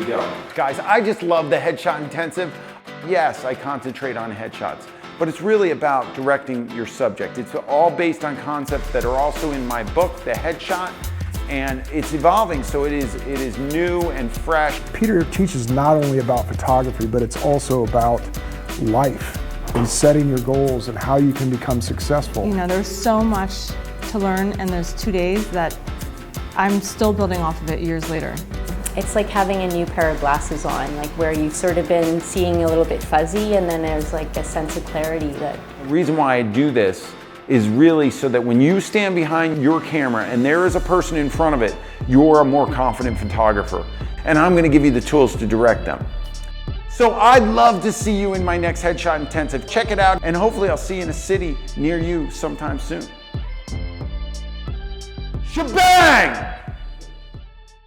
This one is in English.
we go. Guys, I just love the Headshot Intensive. Yes, I concentrate on headshots, but it's really about directing your subject. It's all based on concepts that are also in my book, The Headshot, and it's evolving, so it is new and fresh. Peter teaches not only about photography, but it's also about life and setting your goals and how you can become successful. You know, there's so much to learn in those 2 days that I'm still building off of it years later. It's like having a new pair of glasses on, like where you've sort of been seeing a little bit fuzzy, and then there's like a sense of clarity that... The reason why I do this is really so that when you stand behind your camera and there is a person in front of it, you're a more confident photographer. And I'm gonna give you the tools to direct them. So I'd love to see you in my next Headshot Intensive. Check it out, and hopefully I'll see you in a city near you sometime soon. Shebang!